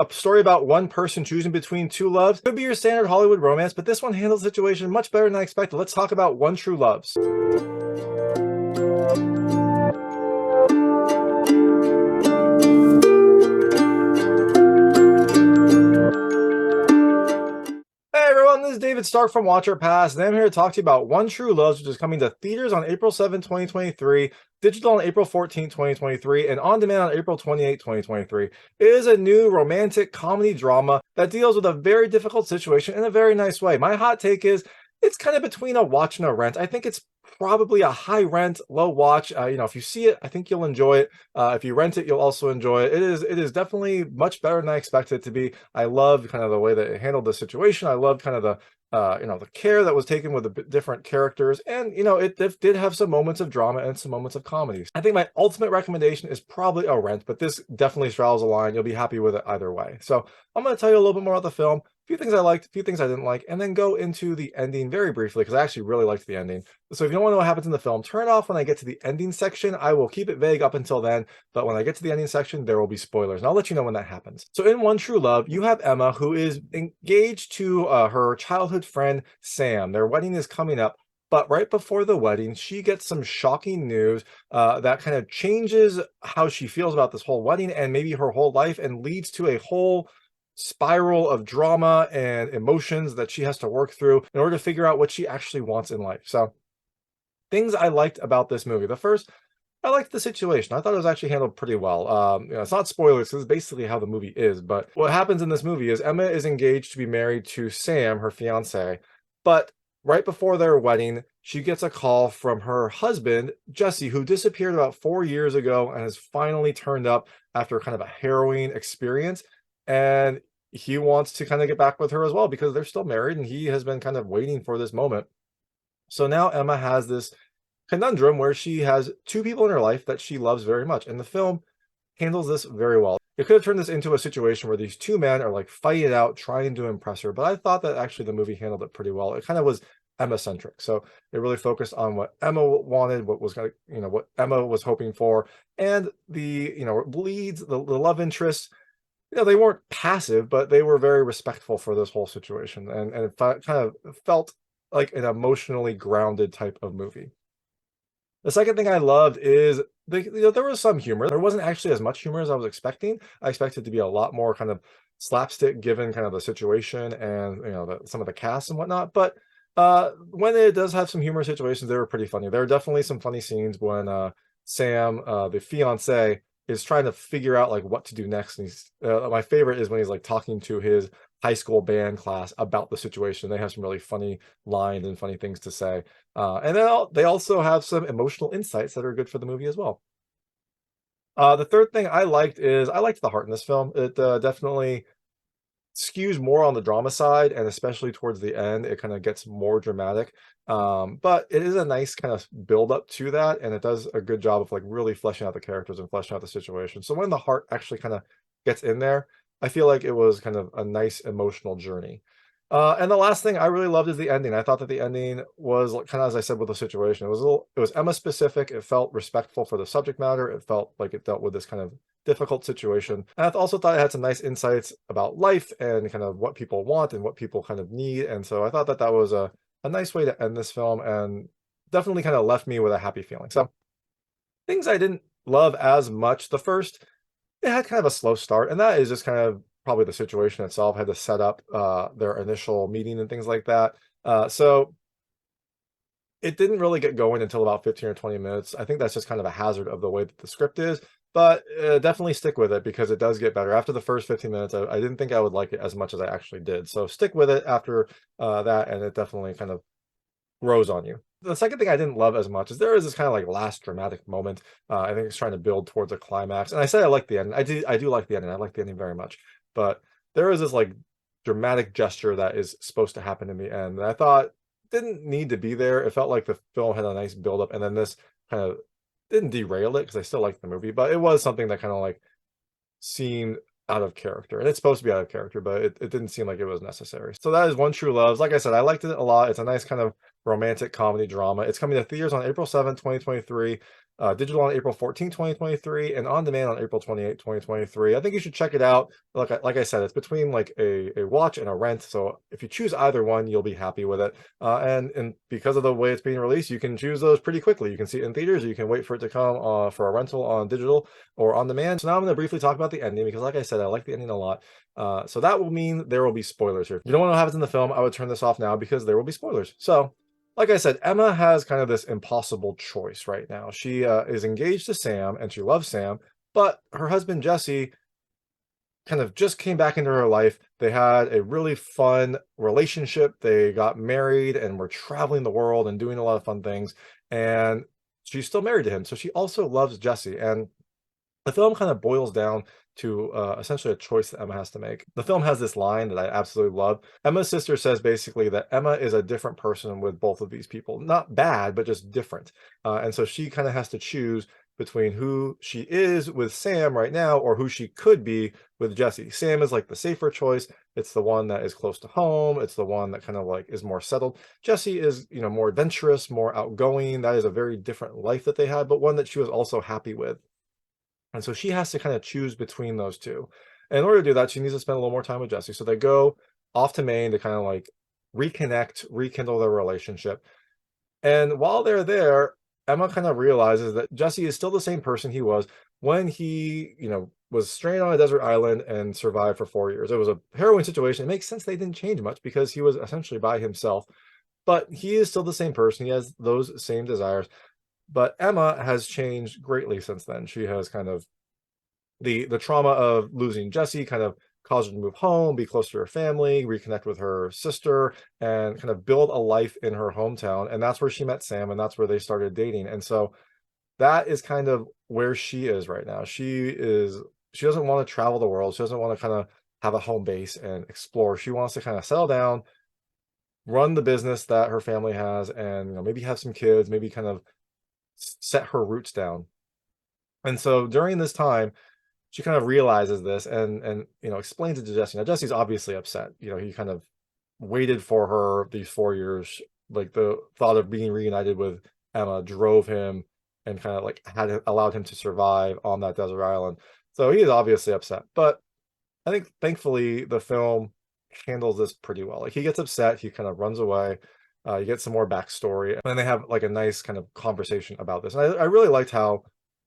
A story about one person choosing between two loves. Could be your standard Hollywood romance, but this one handles the situation much better than I expected. Let's talk about One True Loves. Hey everyone, this is David Stark from Watch Our Pass, and I'm here to talk to you about One True Loves, which is coming to theaters on April 7, 2023, digital on April 14, 2023, and on demand on April 28, 2023. It is a new romantic comedy drama that deals with a very difficult situation in a very nice way. My hot take is it's kind of between a watch and a rent. I think it's probably a high rent, low watch. If you see it, I think you'll enjoy it. If you rent it, you'll also enjoy it. It is definitely much better than I expected it to be. I love kind of the way that it handled the situation. I love kind of the care that was taken with the different characters, and it did have some moments of drama and some moments of comedies. I think my ultimate recommendation is probably a rent, but this definitely straddles a line. You'll be happy with it either way. So I'm going to tell you a little bit more about the film, a few things I liked, a few things I didn't like, and then go into the ending very briefly because I actually really liked the ending. So if you don't want to know what happens in the film, turn it off when I get to the ending section. I will keep it vague up until then, but when I get to the ending section, there will be spoilers, and I'll let you know when that happens. So in One True Love, you have Emma, who is engaged to her childhood friend, Sam. Their wedding is coming up, but right before the wedding, she gets some shocking news that kind of changes how she feels about this whole wedding and maybe her whole life, and leads to a whole spiral of drama and emotions that she has to work through in order to figure out what she actually wants in life. So things I liked about this movie. The first, I liked the situation. I thought it was actually handled pretty well. It's not spoilers because it's basically how the movie is. But what happens in this movie is Emma is engaged to be married to Sam, her fiance. But right before their wedding, she gets a call from her husband, Jesse, who disappeared about 4 years ago and has finally turned up after kind of a harrowing experience. And he wants to kind of get back with her as well because they're still married and he has been kind of waiting for this moment. So now Emma has this conundrum where she has two people in her life that she loves very much, and the film handles this very well. It could have turned this into a situation where these two men are like fighting it out, trying to impress her, but I thought that actually the movie handled it pretty well. It kind of was Emma-centric, so it really focused on what Emma wanted, what was going to, what Emma was hoping for, and the leads, the love interests. They weren't passive, but they were very respectful for this whole situation, and it kind of felt like an emotionally grounded type of movie. The second thing I loved is there was some humor. There wasn't actually as much humor as I was expecting. I expected to be a lot more kind of slapstick given kind of the situation and some of the cast and whatnot. But when it does have some humor situations, they were pretty funny. There are definitely some funny scenes when Sam, the fiance, is trying to figure out like what to do next. And he's my favorite is when he's like talking to his high school band class about the situation. They have some really funny lines and funny things to say. And then they also have some emotional insights that are good for the movie as well. The third thing I liked is I liked the heart in this film. It definitely skews more on the drama side, and especially towards the end, it kind of gets more dramatic. But it is a nice kind of build up to that, and it does a good job of like really fleshing out the characters and fleshing out the situation. So when the heart actually kind of gets in there, I feel like it was kind of a nice emotional journey. And the last thing I really loved is the ending. I thought that the ending was like, kind of as I said with the situation. It was Emma specific. It felt respectful for the subject matter. It felt like it dealt with this kind of difficult situation. And I also thought it had some nice insights about life and kind of what people want and what people kind of need. And so I thought that that was a nice way to end this film, and definitely kind of left me with a happy feeling. So things I didn't love as much. The first, it had kind of a slow start, and that is just kind of probably the situation itself had to set up their initial meeting and things like that. So it didn't really get going until about 15 or 20 minutes. I think that's just kind of a hazard of the way that the script is, but definitely stick with it because it does get better. After the first 15 minutes, I didn't think I would like it as much as I actually did. So stick with it after that, and it definitely kind of grows on you. The second thing I didn't love as much is there is this kind of like last dramatic moment. I think it's trying to build towards a climax. And I said I like the ending. I do like the ending. I like the ending very much. But there is this like dramatic gesture that is supposed to happen in the end. And I thought didn't need to be there. It felt like the film had a nice build up, and then this kind of didn't derail it because I still liked the movie, but it was something that kind of like seemed out of character, and it's supposed to be out of character, but it didn't seem like it was necessary. So that is One True Loves. Like I said, I liked it a lot. It's a nice kind of romantic comedy drama. It's coming to theaters on April 7th, 2023. digital on April 14, 2023, and on demand on April 28, 2023. I think you should check it out. Like I said, it's between like a watch and a rent. So if you choose either one, you'll be happy with it. And because of the way it's being released, you can choose those pretty quickly. You can see it in theaters, or you can wait for it to come for a rental on digital or on demand. So now I'm going to briefly talk about the ending because, like I said, I like the ending a lot. So that will mean there will be spoilers here. If you don't want to know what happens in the film, I would turn this off now because there will be spoilers. So like I said, Emma has kind of this impossible choice right now. She is engaged to Sam and she loves Sam, but her husband Jesse kind of just came back into her life. They had a really fun relationship. They got married and were traveling the world and doing a lot of fun things. And she's still married to him. So she also loves Jesse. And the film kind of boils down to essentially a choice that Emma has to make. The film has this line that I absolutely love. Emma's sister says basically that Emma is a different person with both of these people. Not bad, but just different. And so she kind of has to choose between who she is with Sam right now or who she could be with Jesse. Sam is like the safer choice. It's the one that is close to home. It's the one that kind of like is more settled. Jesse is, you know, more adventurous, more outgoing. That is a very different life that they had, but one that she was also happy with. And so she has to kind of choose between those two. And in order to do that, she needs to spend a little more time with Jesse. So they go off to Maine to kind of like reconnect, rekindle their relationship. And while they're there, Emma kind of realizes that Jesse is still the same person he was when he, you know, was stranded on a desert island and survived for 4 years. It was a harrowing situation. It makes sense they didn't change much because he was essentially by himself. But he is still the same person. He has those same desires. But Emma has changed greatly since then. She has kind of the trauma of losing Jesse kind of caused her to move home, be close to her family, reconnect with her sister, and kind of build a life in her hometown. And that's where she met Sam, and that's where they started dating. And so that is kind of where she is right now. She doesn't want to travel the world. She doesn't want to kind of have a home base and explore. She wants to kind of settle down, run the business that her family has, and you know, maybe have some kids, maybe kind of set her roots down. And so during this time, she kind of realizes this and you know explains it to Jesse. Now Jesse's obviously upset. You know, he kind of waited for her these 4 years. Like the thought of being reunited with Emma drove him and kind of like had allowed him to survive on that desert island. So he is obviously upset. But I think thankfully the film handles this pretty well. Like he gets upset, he kind of runs away. You get some more backstory, and then they have like a nice kind of conversation about this. And I really liked how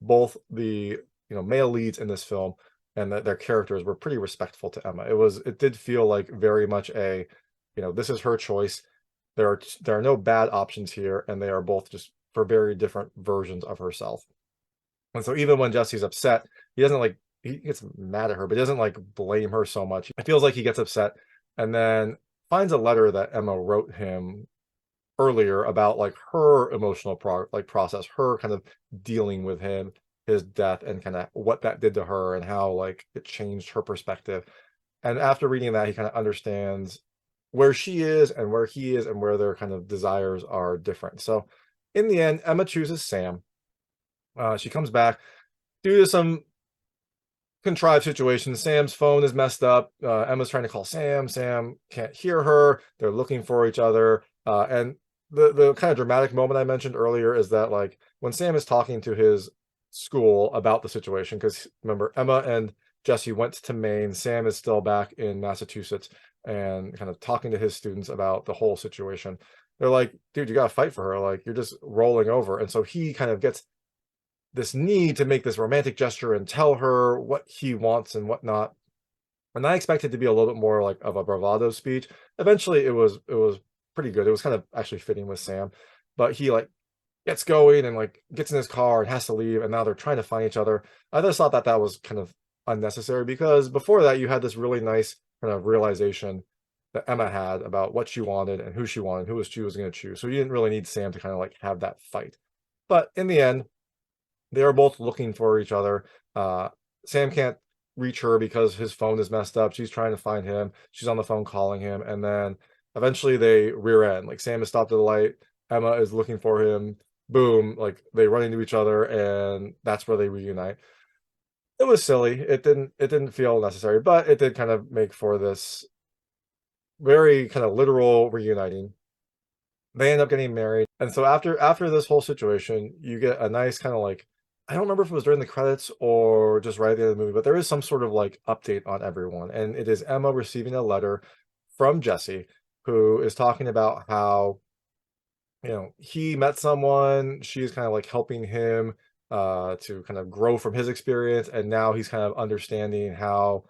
both the male leads in this film and their characters were pretty respectful to Emma. It did feel like very much a, this is her choice. There are no bad options here, and they are both just for very different versions of herself. And so even when Jesse's upset, he gets mad at her, but he doesn't like blame her so much. It feels like he gets upset and then finds a letter that Emma wrote him earlier about like her emotional process, her kind of dealing with his death, and kind of what that did to her and how like it changed her perspective. And after reading that, he kind of understands where she is and where he is and where their kind of desires are different. So in the end, Emma chooses Sam. She comes back due to some contrived situation. Sam's phone is messed up. Emma's trying to call Sam. Sam can't hear her. They're looking for each other. And the kind of dramatic moment I mentioned earlier is that like when Sam is talking to his school about the situation, because remember, Emma and Jesse went to Maine. Sam is still back in Massachusetts and kind of talking to his students about the whole situation. They're like, dude, you got to fight for her. Like, you're just rolling over. And so he kind of gets this need to make this romantic gesture and tell her what he wants and whatnot. And I expected to be a little bit more like of a bravado speech. Eventually it was pretty good. It was kind of actually fitting with Sam, but he like gets going and like gets in his car and has to leave. And now they're trying to find each other. I just thought that was kind of unnecessary, because before that you had this really nice kind of realization that Emma had about what she wanted and who she wanted, who she was going to choose. So you didn't really need Sam to kind of like have that fight. But in the end, they are both looking for each other. Sam can't reach her because his phone is messed up. She's trying to find him. She's on the phone calling him. And then eventually they rear end. Like Sam is stopped at the light. Emma is looking for him. Boom. Like they run into each other, and that's where they reunite. It was silly. It didn't feel necessary, but it did kind of make for this very kind of literal reuniting. They end up getting married. And so after this whole situation, you get a nice kind of like, I don't remember if it was during the credits or just right at the end of the movie, but there is some sort of like update on everyone. And it is Emma receiving a letter from Jesse, who is talking about how, he met someone, she's kind of like helping him to kind of grow from his experience, and now he's kind of understanding how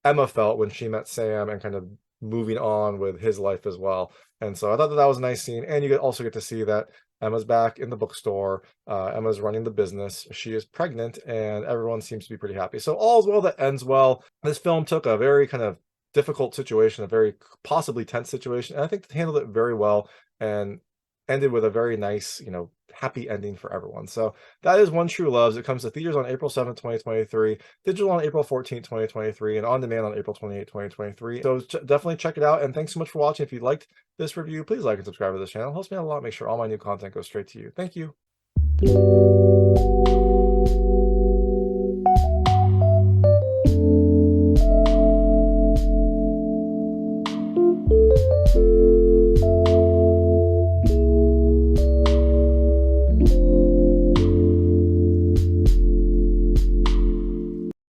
Emma felt when she met Sam and kind of moving on with his life as well. And so I thought that was a nice scene. And you also get to see that Emma's back in the bookstore. Emma's running the business. She is pregnant, and everyone seems to be pretty happy. So all's well that ends well. This film took a very kind of difficult situation, a very possibly tense situation, and I think they handled it very well and ended with a very nice, happy ending for everyone. So that is One True Loves. It comes to theaters on April 7th, 2023, digital on April 14th, 2023, and on demand on April 28th, 2023. So definitely check it out. And thanks so much for watching. If you liked this review, please like and subscribe to this channel. It helps me out a lot. Make sure all my new content goes straight to you. Thank you.